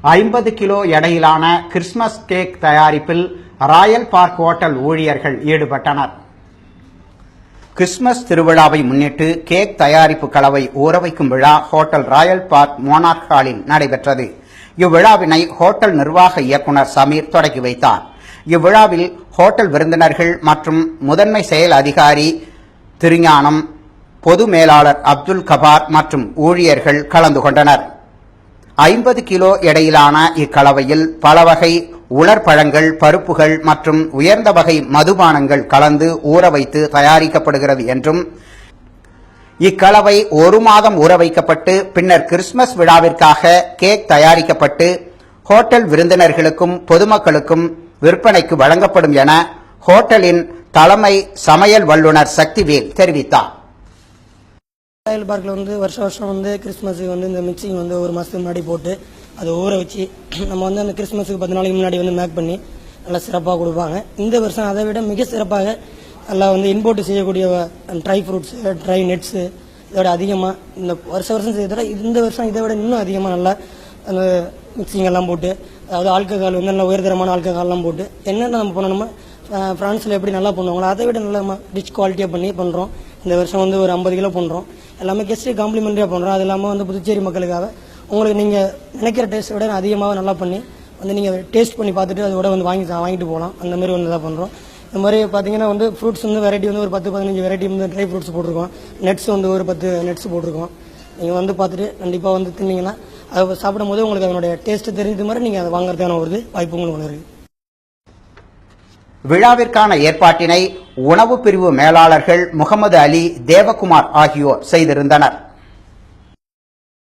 50 kilo எடையிலான Christmas cake தயாரிப்பில் Royal park hotel ஊழியர்கள் ஈடுபட்டனர். கிறிஸ்துமஸ் திருவிழாவை முன்னிட்டு கேக் தயாரிப்பு கலவை ஊறவைக்கும் விழா ஹோட்டல் ராயல் பார்க் மோனார்க் ஹாலில் நடைபெற்றது. இவ்விழாவினை ஹோட்டல் நிர்வாக இயக்குனர் சமீர் தொடங்கி வைத்தார். இவ்விழாவில் ஹோட்டல் விருந்தினர்கள் மற்றும் முதன்மை செயல் அதிகாரி திருஞானம், பொது மேலாளர் அப்துல் கபார் மற்றும் ஊழியர்கள் கலந்து கொண்டனர். 50 கிலோ எடையிலான இக்கலவையில் பல வகை உலர்பழங்கள், பருப்புகள் மற்றும் உயர்ந்த வகை மதுபானங்கள் கலந்து ஊற வைத்து தயாரிக்கப்படுகிறது என்றும், இக்கலவை 1 மாதம் ஊற வைக்கப்பட்டு பின்னர் கிறிஸ்துமஸ் விழாவிற்காக கேக் தயாரிக்கப்பட்டு ஹோட்டல் விருந்தினர்களுக்கும் பொதுமக்களுக்கும் விற்பனைக்கு வழங்கப்படும் என ஹோட்டலின் தலைமை சமையல் வல்லுநர் சக்திவேல் தெரிவித்தார். ராயல் பார்க்கில் வருஷம் கிறிஸ்மஸுக்கு இந்த மிக்சிங் 1 மாதத்துக்கு முன்னாடி போட்டு அதை ஊற வச்சு நம்ம அந்த கிறிஸ்மஸுக்கு 10 நாளைக்கு முன்னாடி மேக் பண்ணி நல்லா சிறப்பாக கொடுப்பாங்க. இந்த வருஷம் அதை விட மிக சிறப்பாக நல்லா இம்போர்ட் செய்யக்கூடிய ட்ரை ஃப்ரூட்ஸு, ட்ரை நட்ஸு இதோட அதிகமாக இந்த வருஷம் செய்யறத இந்த வருஷம் இதை விட இன்னும் அதிகமாக நல்லா அந்த மிக்சிங் எல்லாம் போட்டு, அதாவது ஆல்கஹால் நல்லா உயர்தரமான ஆல்கஹால்லாம் போட்டு என்னென்ன நம்ம பண்ணணுமோ ஃப்ரான்ஸில் எப்படி நல்லா பண்ணுவாங்களோ அதை விட நல்லா ரிச் குவாலிட்டியாக பண்ணி பண்ணுறோம். இந்த வருஷம் ஒரு 50 கிலோ பண்ணுறோம். எல்லாமே கெஸ்ட்டு காம்ப்ளிமெண்ட்ரியாக பண்ணுறோம். அது இல்லாமல் புதுச்சேரி மக்களுக்காக உங்களுக்கு நீங்கள் நினைக்கிற டேஸ்ட்டை விட அதிகமாக நல்லா பண்ணி நீங்கள் டேஸ்ட் பண்ணி பார்த்துட்டு அதோட வாங்கிட்டு போகலாம். அந்த மாதிரி தான் பண்ணுறோம். இந்த மாதிரி பார்த்தீங்கன்னா ஃப்ரூட்ஸ் வெரைட்டி ஒரு 10-15 வெரைட்டி ட்ரை ஃப்ரூட்ஸ் போட்டிருக்கோம். நட்ஸ் ஒரு 10 நட்ஸ் போட்டிருக்கோம். நீங்கள் பார்த்துட்டு கண்டிப்பாக தின்னீங்கன்னா அதை சாப்பிடும் போது உங்களுக்கு அதனுடைய டேஸ்ட்டு தெரிஞ்ச மாதிரி நீங்கள் அதை வாங்குறதுக்கான ஒரு வாய்ப்பு உங்களுக்கு இருக்குது. விழாவிற்கான ஏற்பாட்டினை உணவு பிரிவு மேலாளர்கள் முகமது அலி, தேவகுமார் ஆகியோர் செய்திருந்தனர்.